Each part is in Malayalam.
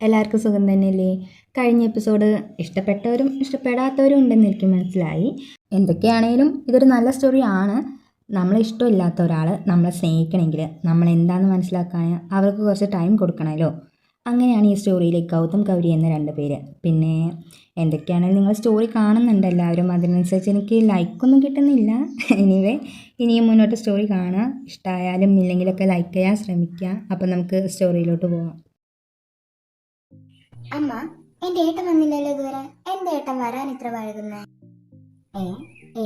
എല്ലാവർക്കും സുഖം തന്നെയല്ലേ? കഴിഞ്ഞ എപ്പിസോഡ് ഇഷ്ടപ്പെട്ടവരും ഇഷ്ടപ്പെടാത്തവരും ഉണ്ടെന്ന് എനിക്ക് മനസ്സിലായി. എന്തൊക്കെയാണേലും ഇതൊരു നല്ല സ്റ്റോറിയാണ്. നമ്മളെ ഇഷ്ടമില്ലാത്ത ഒരാൾ നമ്മളെ സ്നേഹിക്കണമെങ്കിൽ നമ്മൾ എന്താണെന്ന് മനസ്സിലാക്കാൻ അവർക്ക് കുറച്ച് ടൈം കൊടുക്കണമല്ലോ. അങ്ങനെയാണ് ഈ സ്റ്റോറിയിലെ ഗൗതം ഗൗരി എന്ന 2 പേര്. പിന്നെ എന്തൊക്കെയാണെങ്കിലും നിങ്ങൾ സ്റ്റോറി കാണുന്നുണ്ട് എല്ലാവരും. അതിനനുസരിച്ച് എനിക്ക് ലൈക്കൊന്നും കിട്ടുന്നില്ല. എനിവേ ഇനിയും മുന്നോട്ട് സ്റ്റോറി കാണുക. ഇഷ്ടമായാലും ഇല്ലെങ്കിലൊക്കെ ലൈക്ക് ചെയ്യാൻ ശ്രമിക്കുക. അപ്പം നമുക്ക് സ്റ്റോറിയിലോട്ട് പോകാം. അമ്മ, എന്റെ ഏട്ടൻ വന്നില്ലല്ലോ ഇതുവരെ. എന്റെ ഏട്ടൻ വരാൻ ഇത്ര വൈകുന്നേ?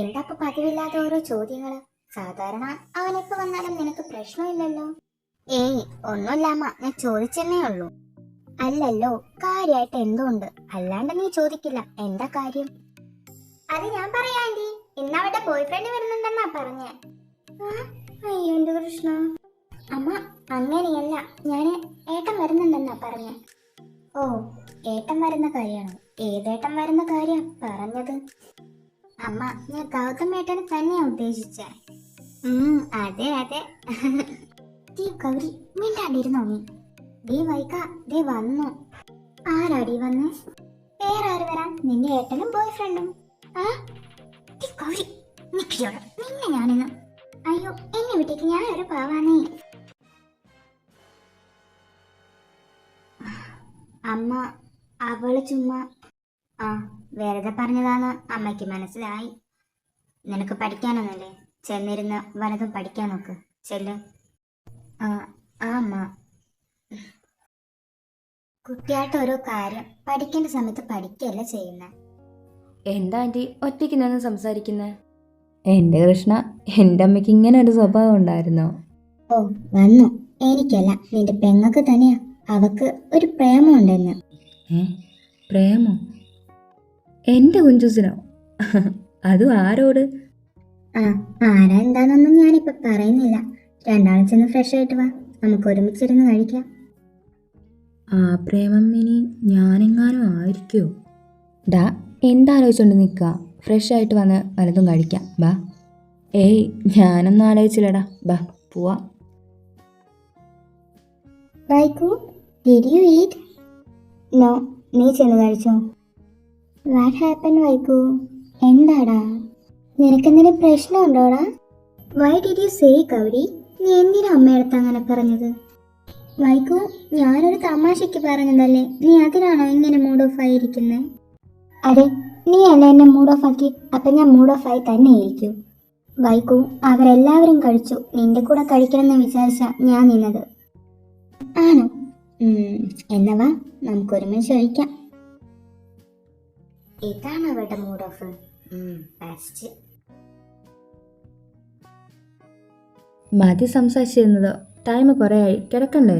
എന്താ ഇപ്പൊ പതിവില്ലാതെ ഓരോ ചോദ്യങ്ങള്? സാധാരണ അവനെപ്പോ വന്നാലും നിനക്ക് പ്രശ്നമില്ലല്ലോ. ഒന്നുമില്ല അമ്മ, ഞാൻ ചോദിച്ചെന്നേ ഉള്ളൂ. അല്ലല്ലോ, കാര്യമായിട്ട് എന്തോ ഉണ്ട്, അല്ലാണ്ട് നീ ചോദിക്കില്ല. എന്താ കാര്യം? അത് ഞാൻ പറയാ ആന്റി. ഇന്ന് അവരുടെ ബോയ് ഫ്രണ്ട് വരുന്നുണ്ടെന്നാ പറഞ്ഞേ. അയ്യോ എന്റെ കൃഷ്ണ. അമ്മ, അങ്ങനെയല്ല, ഞാന് ഏട്ടൻ വരുന്നുണ്ടെന്നാ പറഞ്ഞേ. ഓ, ഏട്ടൻ വരുന്ന കാര്യമാണോ? ഏതേട്ടൻ വരുന്ന കാര്യം പറഞ്ഞത്? അമ്മ, ഞാൻ ഗൗതം ഏട്ടനെ തന്നെയാ ഉദ്ദേശിച്ചേ. അതെ അതെ. ഗൗരി, മിണ്ടാണ്ടിരുന്നോ നീ? ദേ വൈക, ദേ വന്നു. ആരാടി വന്നേ? വേറെ ആര് വരാൻ? നിന്റെ ഏട്ടനും ബോയ് ഫ്രണ്ടും. ഗൗരി, നിന്നെ ഞാനിന്ന്. അയ്യോ, എന്നെ വിട്ടേക്ക്, ഞാൻ ഒരു പാവാനേ. അമ്മ, അവള് ചുമ്മാ വെറുതെ പറഞ്ഞതാണ്. അമ്മയ്ക്ക് മനസ്സിലായി. നിനക്ക് പഠിക്കാനൊന്നല്ലേ? ചെന്നിരുന്ന് വലതും പഠിക്കാൻ നോക്ക്. ചെല്ല്. അമ്മ, കുട്ടിയായിട്ട് ഓരോ കാര്യം പഠിക്കേണ്ട സമയത്ത് പഠിക്കല്ല ചെയ്യുന്ന. എന്താ ആൻറ്റി ഒറ്റയ്ക്ക് നിന്ന് സംസാരിക്കുന്നത്? എൻ്റെ കൃഷ്ണ, എൻ്റെ അമ്മയ്ക്ക് ഇങ്ങനെ ഒരു സ്വഭാവം ഉണ്ടായിരുന്നോ? ഓ, വന്നു. എനിക്കല്ല, നിന്റെ പെങ്ങൾക്ക് തന്നെയാ. അവക്ക് ഒരു പ്രേമം ഉണ്ടെന്ന്. പ്രേമോ? എൻ്റെ കുഞ്ചൂസിനോ? അതും ആരോട്? ആരാ എന്താന്നൊന്നും ഞാനിപ്പോ പറയുന്നില്ല. രണ്ടാളും ചെന്ന് ഫ്രഷ് ആയിട്ട് വാ, നമുക്ക് ഒരുമിച്ചിരുന്ന് കഴിക്കാം. ആ പ്രേമം ഇനി ഞാനെങ്ങാനും ആയിരിക്കുമോ? ഡാ, എന്താലോചിച്ചോണ്ട് നിൽക്കുക? ഫ്രഷ് ആയിട്ട് വന്ന് വലതും കഴിക്കാം, ബാ. ഞാനൊന്നും ആലോചിച്ചില്ലടാ, ബാ പോവാ. Vaiku, did you eat? No, നീ ചെന്ന് കഴിച്ചോ. What happen Vaiku? എന്താടാ, നിനക്കെന്തിനും പ്രശ്നമുണ്ടോടാ? Why did you say Gauri? നീ എന്തിനാ അമ്മയടുത്ത് അങ്ങനെ പറഞ്ഞത്? വൈകു, ഞാനൊരു തമാശയ്ക്ക് പറഞ്ഞതല്ലേ, നീ അതിനാണോ ഇങ്ങനെ മൂഡ് ഓഫ് ആയിരിക്കുന്നത്? അതെ, നീ അല്ല എന്നെ മൂഡ് ഓഫ് ആക്കി, അപ്പൊ ഞാൻ മൂഡ് ഓഫ് ആയി തന്നെ ഇരിക്കും. വൈകു, അവരെല്ലാവരും കഴിച്ചു, നിന്റെ കൂടെ കഴിക്കണമെന്ന് വിചാരിച്ച ഞാൻ നിന്നത്. ആണോ? എന്നവാ, നമുക്ക് ഒരുമിച്ച് കഴിക്കാം. ഇതാണ് അവരുടെ മൂഡ് ഓഫ്. ബെസ്റ്റ്. മതി സംസാരിച്ചിരുന്നത്. ടൈം കുറേ ആയി, കിടക്കണ്ടേ?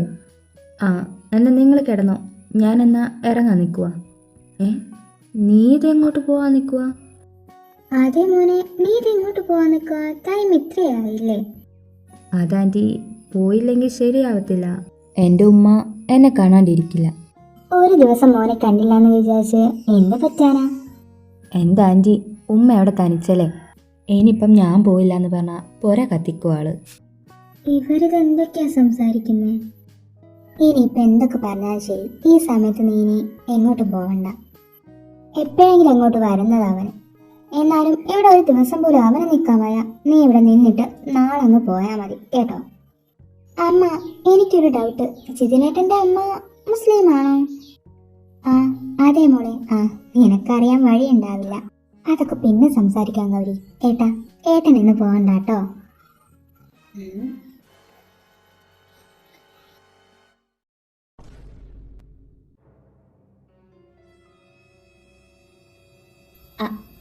എന്നാൽ നിങ്ങൾ കിടന്നോ, ഞാനെന്നാ ഇറങ്ങാൻ നിൽക്കുക. നീ ഇതെങ്ങോട്ട് പോവാൻ നിൽക്കുക? അതെ മോനെ, നീ ഇതെങ്ങോട്ട് പോവാൻ നിൽക്കുക? ടൈം ഇത്രയായില്ലേ? അതാൻറ്റി, പോയില്ലെങ്കിൽ ശരിയാവത്തില്ല. എൻ്റെ ഉമ്മ എന്നെ കാണാണ്ടിരിക്കില്ല. ഒരു ദിവസം മോനെ കണ്ടില്ല എന്ന് വിചാരിച്ച് എന്ത് പറ്റാനാ? എന്താ ആൻറ്റി, ഉമ്മ അവിടെ തനിച്ചല്ലേ? ഇനിയിപ്പം ഞാൻ പോയില്ല എന്ന് പറഞ്ഞാൽ പുര കത്തിക്കും ആള്. ഇവരിത് എന്തൊക്കെയാ സംസാരിക്കുന്നേ? ഇനിയിപ്പൊ എന്തൊക്കെ പറഞ്ഞാലും ശരി, ഈ സമയത്ത് നീ ഇനി എങ്ങോട്ടും പോവണ്ട. എപ്പോഴെങ്കിലും അങ്ങോട്ട് വരുന്നത് അവന്. എന്നാലും ഇവിടെ ഒരു ദിവസം പോലും അവന് നിൽക്കാൻ വയ്യ. നീ ഇവിടെ നിന്നിട്ട് നാളെ അങ്ങ് പോയാൽ മതി കേട്ടോ. അമ്മ, എനിക്കൊരു ഡൗട്ട്. ജിതിനേട്ടൻ്റെ അമ്മ മുസ്ലിം ആണോ? അതെ മോളെ. നിനക്കറിയാൻ വഴി ഉണ്ടാവില്ല. അതൊക്കെ പിന്നെ സംസാരിക്കാൻ ഗൗരി. ഏട്ടൻ ഇന്ന് പോകണ്ട കേട്ടോ.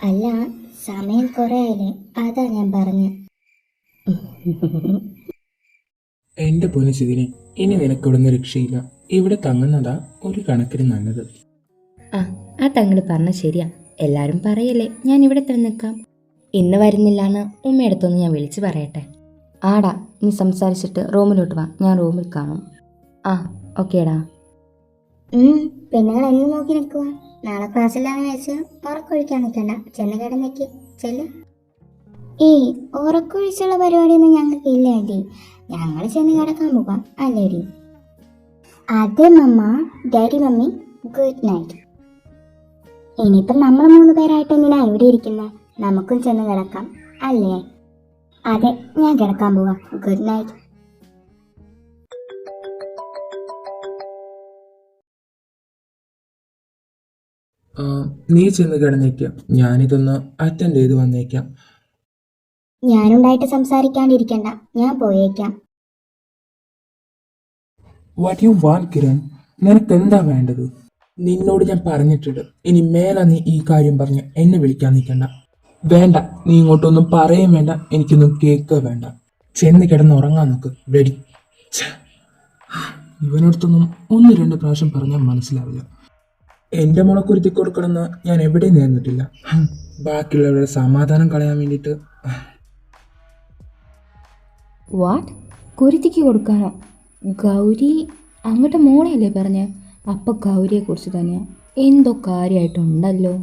അല്ല, സമയം കുറെ ആയില്ലേ, അതാ ഞാൻ പറഞ്ഞ. എന്റെ പൊന്നു ചിതിനെ, ഇനി നിനക്കിവിടുന്ന് രക്ഷയില്ല. ഇവിടെ തങ്ങുന്നതാ ഒരു കണക്കിന് നല്ലത്. ആ തങ്ങൾ പറഞ്ഞ ശരിയാ. എല്ലാവരും പറയല്ലേ ഞാൻ ഇവിടെ തന്നെ നിൽക്കാം. ഇന്ന് വരുന്നില്ലാന്ന് ഉമ്മയടുത്തൊന്ന് ഞാൻ വിളിച്ച് പറയട്ടെ. ആടാ, നീ സംസാരിച്ചിട്ട് റൂമിലോട്ട് വാ, ഞാൻ റൂമിൽ കാണും. ഓക്കേടാ. പെണ്ണുങ്ങൾ എന്നെ നോക്കി നിൽക്കുക. നാളെ ക്ലാസ്സിലാന്ന് വെച്ച് ഉറക്കൊഴിക്കാൻ നിൽക്കണ്ട, ചെന്ന് കിടന്നേക്ക്. ചെല്ല്. ഉറക്കൊഴിച്ചുള്ള പരിപാടിയൊന്നും ഞങ്ങൾക്ക് ഇല്ല ആൻറ്റി. ഞങ്ങൾ ചെന്ന് കിടക്കാൻ പോകാം അല്ലേടി? അതെ mamma. Daddy mummy good night. ഇനിയിപ്പം നമ്മൾ 3 പേരായിട്ട് എന്തിനാ ഇവിടെ ഇരിക്കുന്നത്? നമുക്കും ചെന്ന് കിടക്കാം അല്ലേ? അതെ, ഞാൻ കിടക്കാൻ പോവാ. Good night. ആ, നീ ചെന്ന് കിടന്നേക്കാം, ഞാനിതൊന്ന് അറ്റൻഡ് ചെയ്ത് വന്നേക്കാം. ഞാനുണ്ടായിട്ട് സംസാരിക്കാണ്ടിരിക്കണ്ട, ഞാൻ പോയേക്കാം. What you want Kiran? നിനക്ക് എന്താ വേണ്ടത്? നിന്നോട് ഞാൻ പറഞ്ഞിട്ടുണ്ട്, ഇനി മേലെ നീ ഈ കാര്യം പറഞ്ഞ് എന്നെ വിളിക്കാൻ നിൽക്കണ്ട. വേണ്ട, നീ ഇങ്ങോട്ടൊന്നും പറയും വേണ്ട, എനിക്കൊന്നും കേൾക്കുക വേണ്ട. ചെന്ന് കിടന്ന് ഉറങ്ങാൻ നോക്ക്. വെടി. ഇവനടുത്തൊന്നും 1-2 പ്രാവശ്യം പറഞ്ഞാൽ മനസ്സിലാവില്ല. എൻ്റെ മോളെ കുരുത്തി കൊടുക്കണമെന്ന് ഞാൻ എവിടെയും നേർന്നിട്ടില്ല. ബാക്കിയുള്ളവരുടെ സമാധാനം കളയാൻ വേണ്ടിയിട്ട്. വാട്ട്? കുരുത്തിക്ക് കൊടുക്കാനോ? ഗൗരി അങ്ങോട്ട് മോളെയല്ലേ പറഞ്ഞേ? അപ്പം ഗൗരിയെക്കുറിച്ച് തന്നെയാ. എന്തോ കാര്യമായിട്ടുണ്ടല്ലോ.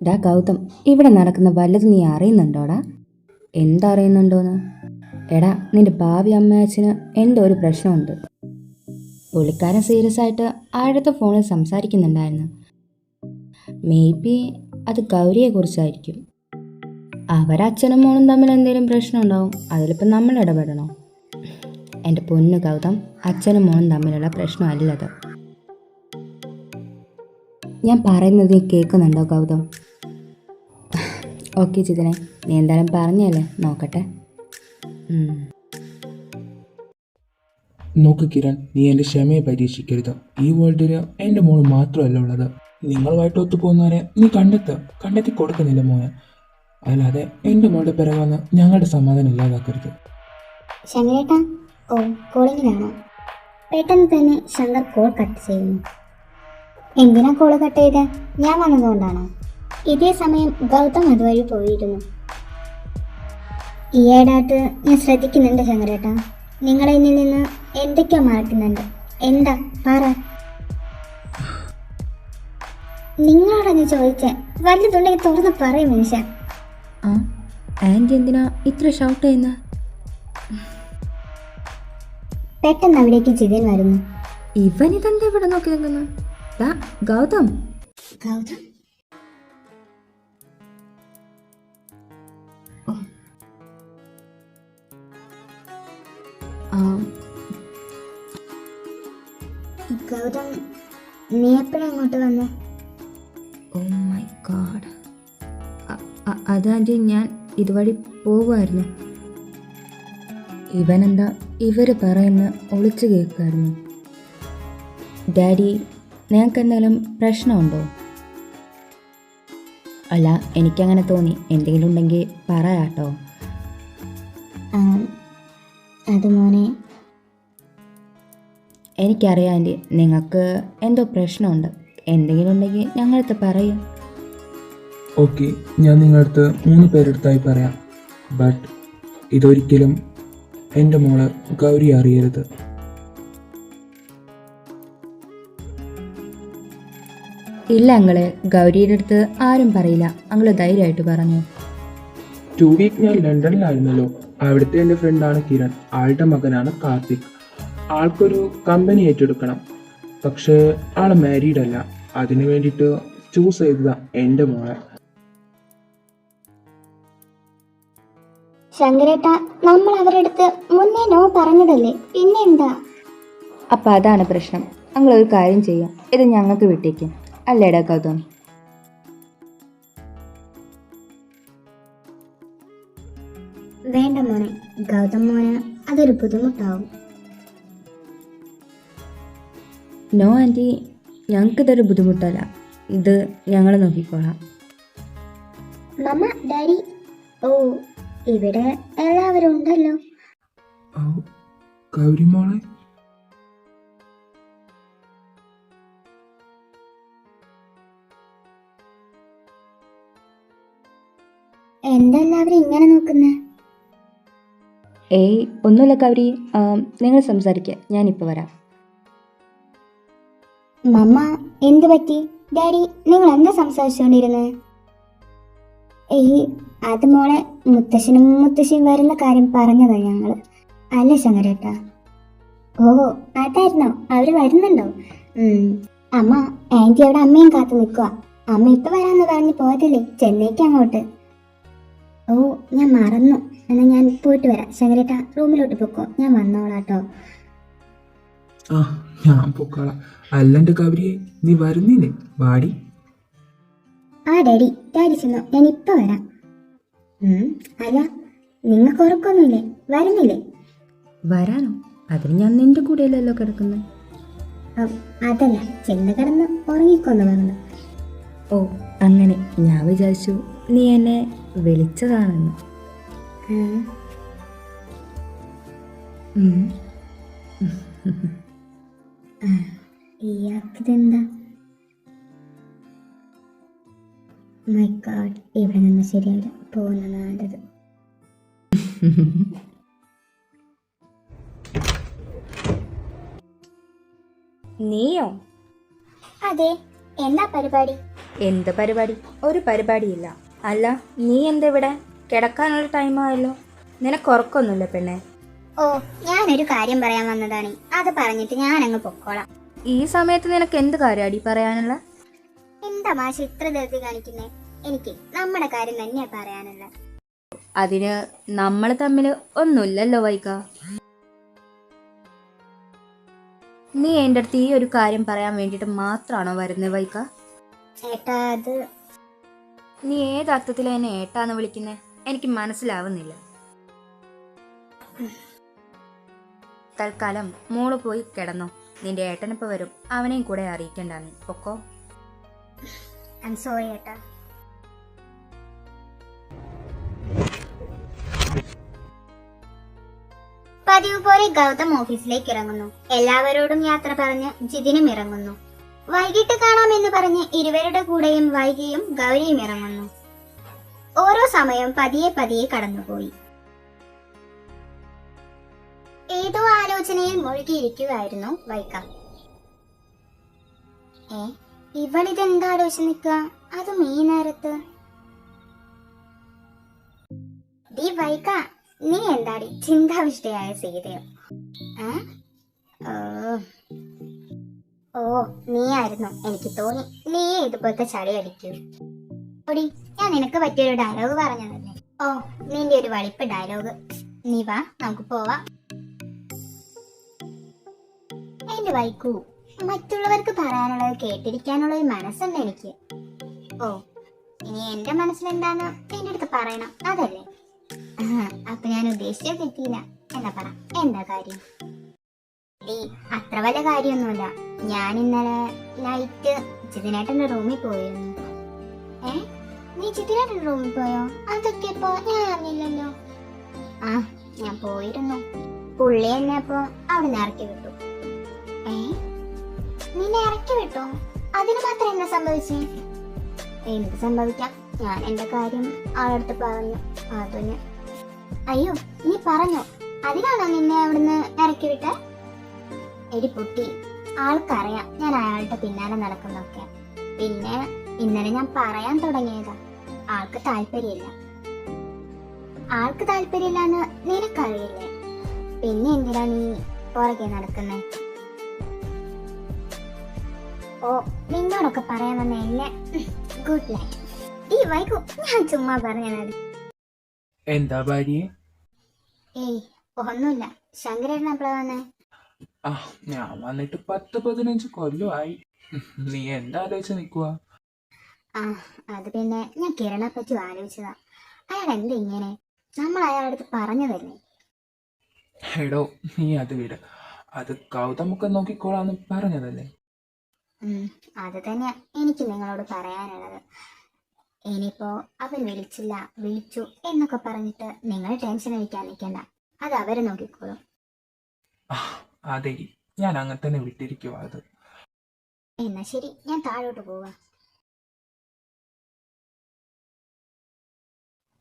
ഡാ ഗൗതം, ഇവിടെ നടക്കുന്ന വല്ലതും നീ അറിയുന്നുണ്ടോടാ? എന്താ അറിയുന്നുണ്ടോന്ന്? എടാ, നിന്റെ ഭാവി അമ്മയച്ഛന് എന്തോ ഒരു പ്രശ്നമുണ്ട്. പുള്ളിക്കാരൻ സീരിയസ് ആയിട്ട് ആഴത്തെ ഫോണിൽ സംസാരിക്കുന്നുണ്ടായിരുന്നു. മേ ബി അത് ഗൗരിയെക്കുറിച്ചായിരിക്കും. അവരച്ഛനും മോളും തമ്മിൽ എന്തെങ്കിലും പ്രശ്നം ഉണ്ടാവും. അതിലിപ്പം നമ്മൾ ഇടപെടണോ? എൻ്റെ പൊന്നു ഗൗതം, അച്ഛനും മോളും തമ്മിലുള്ള പ്രശ്നമല്ലത്. ഞാൻ പറയുന്നത് നീ കേൾക്കുന്നുണ്ടോ ഗൗതം? ഓക്കെ ജിതിനെ, നീ എന്തായാലും പറഞ്ഞല്ലേ, നോക്കട്ടെ. നോക്ക് കിരൺ, നീ എൻ്റെ ക്ഷമയെ പരീക്ഷിക്കരുത്. ഈ വേൾഡിൽ എൻ്റെ മോള് മാത്രമല്ല ഉള്ളത്. നിങ്ങളുമായിട്ട് ഒത്തുപോകുന്നവരെ നീ കണ്ടെത്തി കൊടുക്കുന്നില്ല മോനെ. അല്ലാതെ എൻ്റെ മോളുടെ പിറകെ വന്ന് ഞങ്ങളുടെ സമാധാനം ഇല്ലാതാക്കരുത്. ശങ്കരേട്ടാ, ഓ കോളിങ്ങിലാണോ? പെട്ടെന്ന് തന്നെ ശങ്കർ കോൾ കട്ട് ചെയ്യുന്നു. എന്തിനാ കോൾ കട്ട് ചെയ്ത്? ഞാൻ വന്നതുകൊണ്ടാണോ? ഇതേ സമയം ഗൗതം അതുവഴി പോയിരുന്നു. ഈയിടായിട്ട് ഞാൻ ശ്രദ്ധിക്കുന്നുണ്ട് ശങ്കരേട്ടാ, നിങ്ങളെ എന്നിൽ നിന്ന് എന്തൊക്കെയോ മറക്കുന്നുണ്ട്. എന്താ പറ. നിങ്ങളോടൊന്ന് ചോദിച്ചേ, വല്ലതുണ്ടെങ്കിൽ തുറന്ന് പറയും മനുഷ്യ. ആ ആൻറ്റി എന്തിനാ ഇത്ര ഷൗട്ട് ചെയ്യുന്ന? പെട്ടെന്ന് അവിടേക്ക് ജിതിൻ വരുന്നു. ഇവനിതെന്താ ഇവിടെ നോക്കി നിൽക്കുന്നു? ഗൗതം. ഗൗതം ഗൗതം, നീ എപ്പോഴാ അങ്ങോട്ട് വന്നേ? Oh my god. അത് ആൻറ്റി, ഞാൻ ഇതുവഴി പോവുമായിരുന്നു. ഇവനെന്താ ഇവർ പറയുന്ന ഒളിച്ചു കേൾക്കുമായിരുന്നു. ഡാഡി, നിങ്ങൾക്ക് എന്തെങ്കിലും പ്രശ്നമുണ്ടോ? അല്ല, എനിക്കങ്ങനെ തോന്നി. എന്തെങ്കിലും ഉണ്ടെങ്കിൽ പറയാട്ടോ. അത് മോനെ, എനിക്കറിയാം ആൻറ്റി, നിങ്ങൾക്ക് എന്തോ പ്രശ്നമുണ്ട്. എന്തെങ്കിലും ഉണ്ടെങ്കിൽ ഞങ്ങളടുത്ത് പറയും. ഓക്കെ, ഞാൻ നിങ്ങളടുത്ത് 3 പേരെടുത്തായി പറയാം. ബട്ട് ഇതൊരിക്കലും എൻ്റെ മോള് ഗൗരി അറിയരുത്. ഇല്ല അങ്ങളെ, ഗൗരിയുടെ അടുത്ത് ആരും പറയില്ല. അങ്ങള് ധൈര്യമായിട്ട് പറഞ്ഞു. 2 വീക്ക് ഞാൻ ലണ്ടനിലായിരുന്നല്ലോ. അവിടുത്തെ എൻ്റെ ഫ്രണ്ടാണ് കിരൺ. ആളുടെ മകനാണ് കാർത്തിക്. ആൾക്കൊരു കമ്പനി ഏറ്റെടുക്കണം. പക്ഷേ ആൾ മാരീഡ് അല്ല. അതിനു വേണ്ടിയിട്ട് ചൂസ് ചെയ്തതാ എൻ്റെ മോളെ. ശങ്കരേട്ട, നമ്മൾ അവരുടെ അടുത്ത് മുന്നേ നോ പറഞ്ഞതല്ലേ, പിന്നെന്താ? അപ്പം അതാണ് പ്രശ്നം. അങ്ങളൊരു കാര്യം ചെയ്യാം, ഇത് ഞങ്ങൾക്ക് വിട്ടേക്കും. അല്ലേടാ ഗൗതം? വേണ്ട മോനെ, ഗൗതം മോന് അതൊരു ബുദ്ധിമുട്ടാവും. നോ ആൻറ്റി, ഞങ്ങൾക്കിതൊരു ബുദ്ധിമുട്ടല്ല. ഇത് ഞങ്ങൾ നോക്കിക്കോളാം. മമ്മ, ഡാഡി, ഓ ഇവിടെ എല്ലാവരും ഉണ്ടല്ലോ. ഗൗരി മോളെ, എന്താ എല്ലാവരും ഇങ്ങനെ നോക്കുന്നേ? ഏയ് ഒന്നുമില്ല ഗൗരി, നിങ്ങൾ സംസാരിക്കുക, ഞാനിപ്പോൾ വരാം. മമ്മ, എന്ത് പറ്റി? ഡാഡി, നിങ്ങൾ എന്താ സംസാരിച്ചുകൊണ്ടിരുന്നത്? ഏയ് അത് മോളെ, മുത്തശ്ശനും മുത്തശ്ശിയും വരുന്ന കാര്യം പറഞ്ഞതാ ഞങ്ങള്. അല്ല ശങ്കരേട്ടാ? ഓ, അതായിരുന്നോ? അവര് വരുന്നുണ്ടോ? അമ്മ, ആന്റി അവിടെ അമ്മയും കാത്തു നിൽക്കുക. അമ്മ ഇപ്പൊ വരാന്ന് പറഞ്ഞ് പോയതില്ലേ ചെന്നൈക്ക് അങ്ങോട്ട്. ഓ, ഞാൻ മറന്നു. എന്നാ ഞാൻ പോയിട്ട് വരാം. ശങ്കരേട്ട റൂമിലോട്ട് പൊക്കോ, ഞാൻ വന്നോളാട്ടോ. ആ, ഞാൻ പൊക്കോളാം. അല്ലാണ്ട് ഗൗരിയെ, നീ വരുന്നില്ലേ? വാടി. ആ ഡാഡി, ഡാഡി ചെന്നോ, ഞാൻ ഇപ്പൊ വരാം. അല്ല, നിങ്ങൾക്ക് ഉറക്കൊന്നുമില്ലേ? വരുന്നില്ലേ? വരാനോ? അതിന് ഞാൻ നിന്റെ കൂടെയല്ലല്ലോ കിടക്കുന്നത്. അതല്ല, ചെന്ന് കിടന്ന് ഉറങ്ങിക്കൊന്നു പറഞ്ഞു. ഓ അങ്ങനെ, ഞാൻ വിചാരിച്ചു നീ എന്നെ വിളിച്ചതാണെന്ന്. ഉം. ഇയാൾക്കിതെന്താ? മൈ ഗോഡ്, ഇവിടെ നിന്ന് ശരിയല്ല, പോകുന്നത് നല്ലത്. നീയോ? അതെ, എന്താ പരിപാടി? എന്ത് പരിപാടി? ഒരു പരിപാടിയില്ല. അല്ല, നീ എന്താ ഇവിടെ? കിടക്കാനുള്ള ടൈമായല്ലോ. നിനക്ക് ഉറക്കൊന്നുമില്ല പെണ്ണെ? ഓ, ഞാനൊരു കാര്യം പറയാൻ വന്നതാണ്. അത് പറഞ്ഞിട്ട് ഞാൻ അങ്ങ് പൊക്കോളാം. ഈ സമയത്ത് നിനക്ക് എന്ത് കാര്യമാടി പറയാനുള്ള? എന്താ മാഷ് ഇത്ര ധൃതി കാണിക്കുന്നേ? എനിക്ക് നമ്മുടെ കാര്യം തന്നെയാ പറയാനുള്ള. അതിന് നമ്മൾ തമ്മിൽ ഒന്നുമില്ലല്ലോ വൈക. നീ എൻ്റെ അടുത്ത് ഈ ഒരു കാര്യം പറയാൻ വേണ്ടിയിട്ട് മാത്രമാണോ വരുന്നത് വൈക? ഏട്ടാ, അത് നീ ഏത് അർത്ഥത്തിലാണ് എന്നെ ഏട്ടാന്ന് വിളിക്കുന്നത്? എനിക്ക് മനസ്സിലാവുന്നില്ല. തൽക്കാലം മോള് പോയി കിടന്നോ. നിന്റെ ഏട്ടനിപ്പോൾ വരും, അവനെയും കൂടെ അറിയിക്കണ്ട. നീ പൊക്കോ. ഐ എം സോറി ഏട്ടാ. പതിവ് പോലെ ഗൗതം ഓഫീസിലേക്ക് ഇറങ്ങുന്നു. എല്ലാവരോടും യാത്ര പറഞ്ഞ് ജിതിനും ഇറങ്ങുന്നു. വൈകിട്ട് കാണാമെന്ന് പറഞ്ഞ് ഇരുവരുടെ കൂടെയും വൈകിയും ഗൗരിയും ഇറങ്ങുന്നു. ഓരോ സമയം പതിയെ പതിയെ കടന്നുപോയി. ഏതോ ആലോചനയിൽ മുഴുകിയിരിക്കുകയായിരുന്നു വൈക. ഇവളിതെന്താ ആലോചിക്കുക? അതും ഈ നേരത്ത്? ഡി വൈക, നീ എന്താടി ചിന്താവിഷ്ടയായ സീതയോ? ഓ, നീ ആയിരുന്നു, എനിക്ക് തോന്നി. നീ ഇതുപോലത്തെ ചളി അടിക്കൂ. ഓടി, ഞാൻ നിനക്ക് പറ്റിയൊരു ഡയലോഗ് പറഞ്ഞതല്ലേ. ഓ, നിന്റെ ഒരു വളിപ്പ് ഡയലോഗ്. നീ വാ, നമുക്ക് പോവാം. എന്റെ വൈക്കു, മറ്റുള്ളവർക്ക് പറയാനുള്ളത് കേട്ടിരിക്കാനുള്ള ഒരു മനസ്സുണ്ട് എനിക്ക്. ഓ, ഇനി എന്റെ മനസ്സിലെന്താന്ന് എന്റെ അടുത്ത് പറയണം, അതല്ലേ? അപ്പൊ ഞാൻ ഉദ്ദേശിച്ചത് തെറ്റിയില്ല. എന്നാ പറ, എന്താ കാര്യം? അത്ര വലിയ കാര്യമൊന്നുമില്ല. ഞാൻ ഇന്നലെ നൈറ്റ് ജിതിനേട്ടന്റെ റൂമിൽ പോയിരുന്നു. നീ ജിതിനേട്ടന്റെ റൂമിൽ പോയോ? അതൊക്കെ ഇപ്പൊ ഞാൻ അറിഞ്ഞില്ലല്ലോ. ഞാൻ പോയിരുന്നു. പുള്ളി എന്നെ അപ്പൊ അവിടെ നിന്ന് ഇറക്കി വിട്ടു. നിന്നെ ഇറക്കി വിട്ടോ? അതിന് മാത്രം എന്താ സംഭവിച്ചേ? എന്ത് സംഭവിക്കാം, ഞാൻ എന്റെ കാര്യം ആളടുത്ത് പറഞ്ഞു. അതിന് അയ്യോ, നീ പറഞ്ഞോ? അതിനാണോ നിന്നെ അവിടുന്ന് ഇറക്കി വിട്ട? എടി പൊട്ടി, ആൾക്കറിയാം ഞാൻ അയാളുടെ പിന്നാലെ നടക്കുന്നൊക്കെ. പിന്നെ ഇന്നലെ ഞാൻ പറയാൻ തുടങ്ങിയതാ. ആൾക്ക് താല്പര്യമില്ല. ആൾക്ക് താല്പര്യമില്ലാന്ന് നിനക്കറിയില്ലേ? പിന്നെ എന്തിനാ നീ പുറകെ നടക്കുന്നേ? ഓ, നിന്നോടൊക്കെ പറയാൻ വന്ന എന്നെ ഗുഡ് നൈറ്റ്. ഈ വൈകു, ഞാൻ ചുമ്മാ പറഞ്ഞതാണ്. എന്താ ഭാര്യയെ? ഏയ്, ഒന്നുമില്ല. ശങ്കരേട്ടൻ എപ്പോഴാ വന്നേ? ഞാൻ വന്നിട്ട് 10-15 കൊല്ലമായി. നീ എന്താ ആലോചിച്ച് നിൽക്കുക? അത് പിന്നെ ഞാൻ കിരണെ പറ്റി ആലോചിച്ചതാ. അയാൾ എന്താ ഇങ്ങനെ? നമ്മൾ അയാളടുത്ത് പറഞ്ഞതല്ലേ? എടോ, നീ അത് വിട്. അത് ഗൗതമൊക്കെ നോക്കിക്കോളാന്ന് പറഞ്ഞതല്ലേ? അത് തന്നെ എനിക്ക് നിങ്ങളോട് പറയാനുള്ളത്. ഇനിയിപ്പോ അവൻ വിളിച്ചില്ല, വിളിച്ചു എന്നൊക്കെ പറഞ്ഞിട്ട് നിങ്ങൾ ടെൻഷൻ അടിക്കാൻ നിൽക്കണ്ട. അത് അവരെ നോക്കിക്കോളും. അതെ, ഞാൻ അങ്ങനെ തന്നെ വിട്ടിരിക്കുവാ. അത് എന്നാ ശരി, ഞാൻ താഴോട്ട് പോവാ.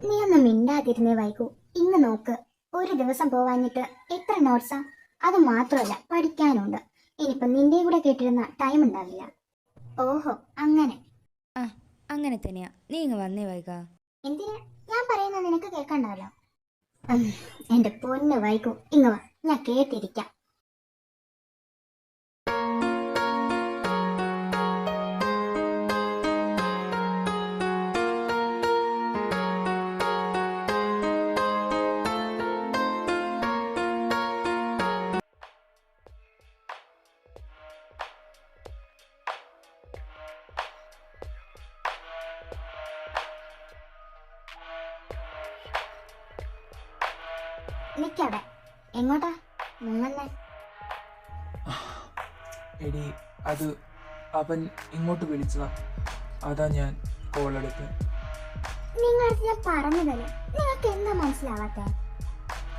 നീ ഒന്ന് മിണ്ടാതിരുന്നേ വൈകു. ഇന്ന് നോക്ക്, ഒരു ദിവസം പോവാഞ്ഞിട്ട് എത്ര നോട്ട്സാ? അത് മാത്രമല്ല, പഠിക്കാനുണ്ട്. ഇനിയിപ്പം നിന്റെ കൂടെ കേട്ടിരുന്ന ടൈം ഉണ്ടാവില്ല. ഓഹോ, അങ്ങനെ. അങ്ങനെ തന്നെയാ. നീ ഇങ്ങ് വന്നേ വൈക. എന്തിനാ? ഞാൻ പറയുന്നത് നിനക്ക് കേൾക്കണ്ടല്ലോ. എന്റെ പൊന്ന് വൈകു, ഇങ്ങ് വാ, ഞാൻ കേട്ടിരിക്കാം. നിക്കവിടെ. എങ്ങോട്ടാ മുങ്ങുന്നേ? എടി അത് അവൻ ഇങ്ങോട്ട് വിളിച്ചതാ, അതാ ഞാൻ കോൾ എടുത്ത്. നിങ്ങളടുത്ത് ഞാൻ പറഞ്ഞതല്ലേ, നിങ്ങൾക്ക് എന്താ മനസ്സിലാവാത്തെ?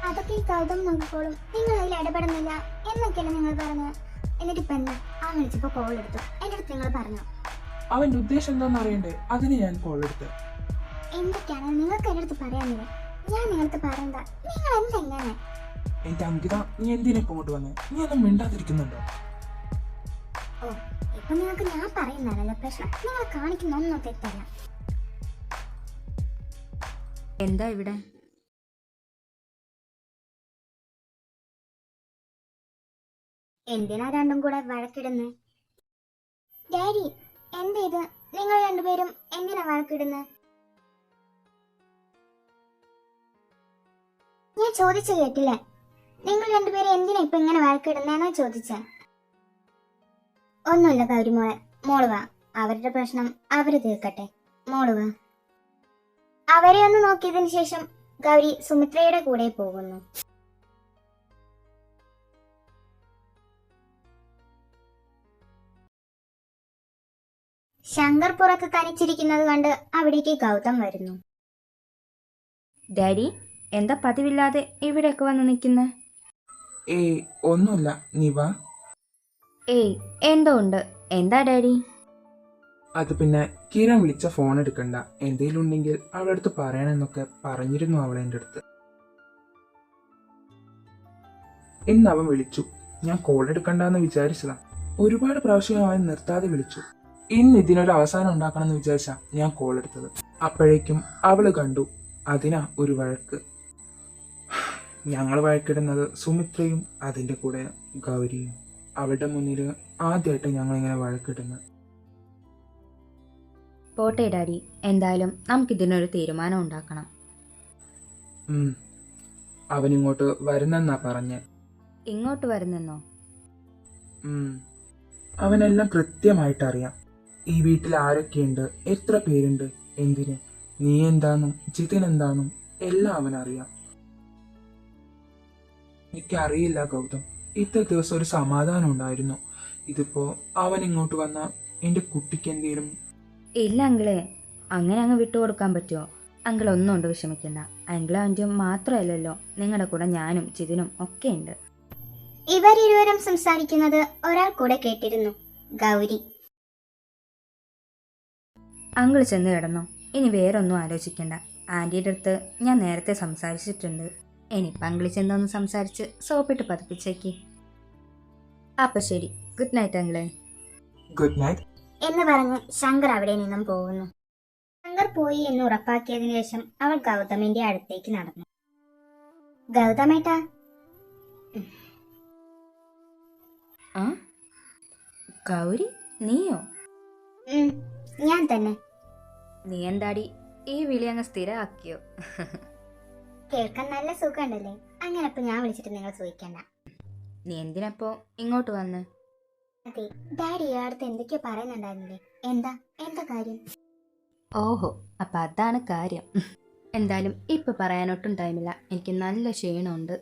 അതൊക്കെ ഈ ഗൗതം നോക്കിക്കോളും, നിങ്ങൾ അതിൽ ഇടപെടുന്നില്ല എന്നൊക്കെയല്ലേ നിങ്ങൾ പറഞ്ഞത്. എന്നിട്ട് ഇപ്പൊ എന്താ? ആ വിളിച്ചപ്പോ കോൾ എടുത്തു, എന്റെ അടുത്ത് നിങ്ങൾ പറഞ്ഞു. അവന്റെ ഉദ്ദേശം എന്താണെന്ന് അറിയണ്ടേ, അതിന് ഞാൻ കോൾ എടുത്ത്. എന്തൊക്കെയാണ് നിങ്ങൾക്ക് എന്റെ അടുത്ത് പറയാനില്ല? ഞാൻ നിങ്ങൾക്ക് പറയണ്ട, നിങ്ങൾ എന്തെങ്ങനെ? എന്റെ അങ്കിത, നീ എന്തിനാ ഇപ്പൊ ഇങ്ങോട്ട് വന്നേ? നീ ഒന്നും മിണ്ടാതിരിക്കുന്നുണ്ടോ? ഓ, ഇപ്പൊ നിങ്ങൾക്ക് ഞാൻ പറയുന്നതല്ല പ്രശ്നം, നിങ്ങൾ കാണിക്കുന്ന ഒന്നും തെറ്റല്ല. എന്താ ഇവിടെ? എന്തിനാ രണ്ടും കൂടെ വഴക്കിടുന്നത്? ഡാഡി, എന്താ ഇത്? നിങ്ങൾ രണ്ടുപേരും എന്തിനാ വഴക്കിടുന്നത്? ഞാൻ ചോദിച്ചു കേട്ടില്ലേ? നിങ്ങൾ രണ്ടുപേരും എന്തിനാ ഇപ്പൊ ഇങ്ങനെ വഴക്കിടുന്നേന്നാ ചോദിച്ചേ. ഒന്നുമില്ല ഗൗരി മോളെ, മോള് വാ. അവരുടെ പ്രശ്നം അവര് തീർക്കട്ടെ. മോള് വാ. അവരെ ഒന്ന് നോക്കിയതിനു ശേഷം ഗൗരി സുമിത്രയുടെ കൂടെ പോകുന്നു. ശങ്കർ പുറത്ത് തനിച്ചിരിക്കുന്നത് കണ്ട് അവിടേക്ക് ഗൗതം വരുന്നു. ഡാഡി, എന്താ പതിവില്ലാതെ ഇവിടെയൊക്കെ വന്ന് നിൽക്കുന്നത്? ഏയ് ഒന്നുമില്ല, നീ വാ. ഏയ് എന്തോ ഉണ്ട്. എന്താ ഡാഡി? അത് പിന്നെ കിരൺ വിളിച്ച ഫോൺ എടുക്കണ്ട, എന്തെങ്കിലും ഉണ്ടെങ്കിൽ അവളുടെ അടുത്ത് പറയണമെന്നൊക്കെ പറഞ്ഞിരുന്നു അവൾ എൻ്റെ അടുത്ത്. ഇന്ന് അവൻ വിളിച്ചു, ഞാൻ കോൾ എടുക്കണ്ടെന്ന് വിചാരിച്ചതാ. ഒരുപാട് പ്രാവശ്യം അവൻ നിർത്താതെ വിളിച്ചു. ഇന്ന് ഇതിനൊരു അവസാനം ഉണ്ടാക്കണം എന്ന് വിചാരിച്ചാ ഞാൻ കോൾ എടുത്തത്. അപ്പോഴേക്കും അവള് കണ്ടു, അതിനാ ഒരു വഴക്ക്. ഞങ്ങൾ വഴക്കിടുന്നത് സുമിത്രയും അതിൻ്റെ കൂടെ ഗൗരിയും. അവളുടെ മുന്നിൽ ആദ്യമായിട്ട് ഞങ്ങളിങ്ങനെ വഴക്കിടുന്നത്. പോട്ടെ ഡാഡി, എന്തായാലും നമുക്കിതിനൊരു തീരുമാനം ഉണ്ടാക്കണം. അവനിങ്ങോട്ട് വരുന്നെന്നാ പറഞ്ഞ്. ഇങ്ങോട്ട് വരുന്നെന്നോ? അവനെല്ലാം കൃത്യമായിട്ട് അറിയാം. ഈ വീട്ടിൽ ആരൊക്കെയുണ്ട്, എത്ര പേരുണ്ട്, എന്തിന്, നീ എന്താന്നും ജിതിൻ എന്താന്നും എല്ലാം അവനറിയാം. എനിക്കറിയില്ല ഗൗതം, ഇത്ര ദിവസം ഒരു സമാധാനം ഉണ്ടായിരുന്നു. ഇതിപ്പോ അവൻ ഇങ്ങോട്ട് വന്ന എൻ്റെ കുട്ടിക്ക് എന്തേലും. ഇല്ല അങ്കിളെ, അങ്ങനെ അങ്ങ് വിട്ടുകൊടുക്കാൻ പറ്റുമോ? അങ്കിൾ ഒന്നും കൊണ്ട് വിഷമിക്കണ്ട. അങ്കിളും ആൻറ്റിയും മാത്രമല്ലല്ലോ, നിങ്ങളുടെ കൂടെ ഞാനും ജിതിനും ഒക്കെ ഉണ്ട്. ഇവരിരുവരും സംസാരിക്കുന്നത് ഒരാൾ കൂടെ കേട്ടിരുന്നു, ഗൗരി. അങ്കിൾ ചെന്ന് കിടന്നോ, ഇനി വേറൊന്നും ആലോചിക്കണ്ട. ആൻറ്റിയുടെ അടുത്ത് ഞാൻ നേരത്തെ സംസാരിച്ചിട്ടുണ്ട്. ഇനിയിപ്പോൾ അങ്കിൾ ചെന്നൊന്ന് സംസാരിച്ച് സോപ്പിട്ട് പതിപ്പിച്ചേക്ക്. അപ്പോൾ ശരി, ഗുഡ് നൈറ്റ് അങ്കിളെ. ഗുഡ് നൈറ്റ് എന്ന് പറഞ്ഞ് ശങ്കർ അവിടെ നിന്നും പോകുന്നു. ശങ്കർ പോയി എന്ന് ഉറപ്പാക്കിയതിനു ശേഷം അവൾ ഗൗതമിന്റെ അടുത്തേക്ക് നടന്നു. ഗൗതമേട്ടാ. ആ ഗൗരി, നീയോ? ഞാൻ തന്നെ. നീ എന്താടി ഈ വിളി അങ്ങ് സ്ഥിരമാക്കിയോ? കേൾക്കാൻ നല്ല സുഖമുണ്ടല്ലേ? അങ്ങനെ ഇപ്പൊ ഞാൻ വിളിച്ചിട്ട് നിങ്ങൾ ചോദിക്കണ്ട. നീ എന്തിനപ്പോ ഇങ്ങോട്ട് വന്ന്? അതെ, ഡാഡി ഇയാളടുത്ത് എന്തൊക്കെയോ പറയുന്നുണ്ടായിരുന്നില്ലേ? എന്താ കാര്യം? ഓഹോ, അപ്പം അതാണ് കാര്യം. എന്തായാലും ഇപ്പം പറയാനൊട്ടും ടൈമില്ല, എനിക്ക് നല്ല ക്ഷീണമുണ്ട്.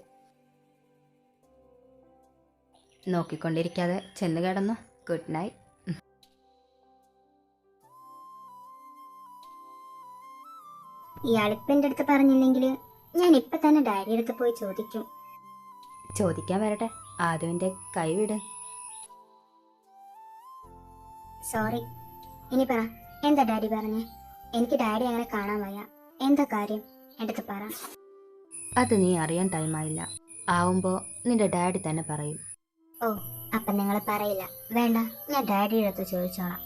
നോക്കിക്കൊണ്ടിരിക്കാതെ ചെന്ന് കിടന്നു. Good night. ഇയാളിപ്പ എൻ്റെ അടുത്ത് പറഞ്ഞില്ലെങ്കിൽ ഞാൻ ഇപ്പൊ തന്നെ ഡാഡിയുടെ അടുത്ത് പോയി ചോദിക്കും. ചോദിക്കാൻ വരട്ടെ, ആദ്യം എൻ്റെ കൈ വിട്. സോറി. ഇനി പറ, എന്താ ഡാഡി പറഞ്ഞേ? എനിക്ക് ഡാഡി അങ്ങനെ കാണാൻ വയ്യ. എന്താ കാര്യം? എൻ്റെ അടുത്ത് പറ. അത് നീ അറിയാൻ ടൈമായില്ല. ആവുമ്പോൾ നിന്റെ ഡാഡി തന്നെ പറയും. ഓ, അപ്പം നിങ്ങൾ പറയില്ല. വേണ്ട, ഞാൻ ഡാഡിയുടെ അടുത്ത് ചോദിച്ചോളാം.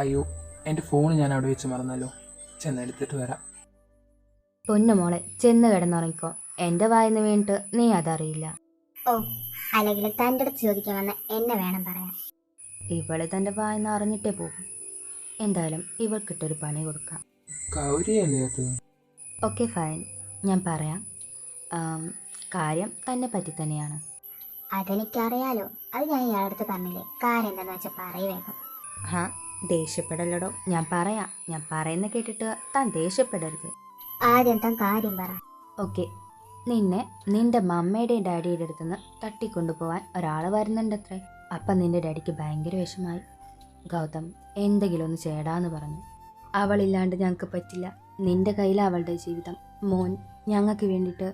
അയ്യോ, എൻ്റെ ഫോൺ ഞാൻ അവിടെ വെച്ച് മറന്നല്ലോ. ചെന്നെടുത്തിട്ട് വരാം. പൊന്നു മോളെ, ചെന്ന് കിടന്നുറങ്ങിക്കോ. എൻ്റെ വായിന്ന് വീണിട്ട് നീ അതറിയില്ല. ഓ, അല്ലെങ്കിൽ തൻ്റെ അടുത്ത് ചോദിക്കാൻ വന്ന എന്നെ വേണം പറയാൻ. ഇവള് തൻ്റെ വായിന്ന് അറിഞ്ഞിട്ടേ പോകും. എന്തായാലും ഇവൾക്കിട്ടൊരു പണി കൊടുക്കാം. ഗൗരിയല്ലേ അത്? ഓക്കെ ഫൈൻ, ഞാൻ പറയാം. കാര്യം തന്നെ പറ്റി തന്നെയാണ്. അതെനിക്കറിയാലോ. അത് ഞാൻ ഇയാളുടെ അടുത്ത് പറഞ്ഞില്ലേ. കാര്യം എന്താണെന്ന് വെച്ചാൽ പറയുവേഗം. ഹാ, ദേഷ്യപ്പെടല്ലടോ. ഞാൻ പറയാം. ഞാൻ പറയുന്ന കേട്ടിട്ട് താൻ ദേഷ്യപ്പെടരുത്. ആദ്യം താൻ കാര്യം പറ. ഓക്കെ, നിന്നെ നിന്റെ മമ്മയുടെയും ഡാഡിയുടെ അടുത്തുനിന്ന് തട്ടിക്കൊണ്ടുപോകാൻ ഒരാൾ വരുന്നുണ്ടത്രേ. അപ്പം നിന്റെ ഡാഡിക്ക് ഭയങ്കര വിഷമായി. ഗൗതം എന്തെങ്കിലും ഒന്ന് ചേടാന്ന് പറഞ്ഞു. അവളില്ലാണ്ട് ഞങ്ങൾക്ക് പറ്റില്ല, നിന്റെ കയ്യിൽ അവളുടെ ജീവിതം. മോൻ ഞങ്ങൾക്ക് വേണ്ടിയിട്ട്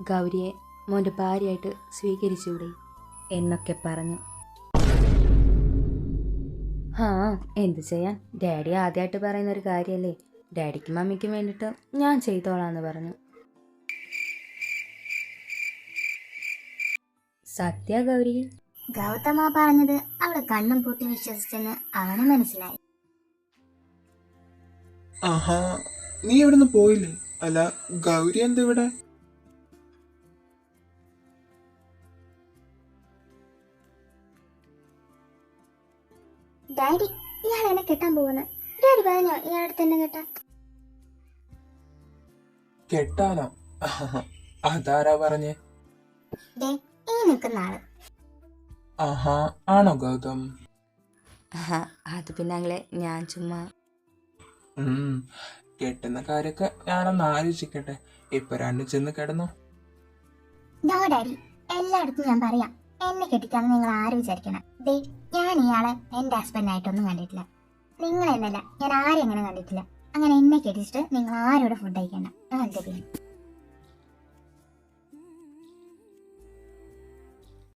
ഗൗരിയെ മോൻ്റെ ഭാര്യയായിട്ട് സ്വീകരിച്ചുകൂടെ എന്നൊക്കെ പറഞ്ഞു. ആ, എന്ത് ചെയ്യാൻ, ഡാഡി ആദ്യമായിട്ട് പറയുന്ന ഒരു കാര്യമല്ലേ. ഡാഡിക്കും മമ്മിക്കും വേണ്ടിയിട്ട് ഞാൻ ചെയ്തോളാന്ന് പറഞ്ഞു. സത്യ ഗൗരി, ഗൗതമ പറഞ്ഞത് അവള് കണ്ണും പൂട്ടി വിശ്വസിച്ചെന്ന് അവന് മനസ്സിലായി. ആഹാ, നീ ഇവിടുന്ന് പോയില്ലേ? അല്ല, ഗൗരി എന്താ ഇവിടെ? ഡാഡി, ഇയാൾ എന്നെ കെട്ടാൻ പോകുന്നു. ഡാഡി പറഞ്ഞോ ഇയാളുടെ തന്നെ കെട്ടാൻ? കെട്ടാനോ? അതാരാ പറഞ്ഞേ? ദേ, ഈ നിൽക്കുന്ന ആള്. ആഹാ, ആണോ ഗൗതം? അത് പിന്നെ അങ്ങളെ ഞാൻ ചുമ്മാ. കെട്ടുന്ന കാര്യൊക്കെ ഞാനൊന്ന് ആലോചിക്കട്ടെ. ഇപ്പൊ രണ്ടും ചെന്ന് കിടന്നു. നോ ഡാഡി, എല്ലായിടത്തും ഞാൻ പറയാം, എന്നെ കെട്ടിക്കാന്ന് നിങ്ങൾ ആരും വിചാരിക്കണം. ദേ, ഞാൻ ഇയാളെ എന്റെ ഹസ്ബൻഡായിട്ടൊന്നും കണ്ടിട്ടില്ല. നിങ്ങളെന്നല്ല, ഞാൻ ആരും അങ്ങനെ കണ്ടിട്ടില്ല. അങ്ങനെ എന്നെ കെട്ടിച്ചിട്ട് നിങ്ങൾ ആരോട് ഫുഡ് കഴിക്കണ്ട.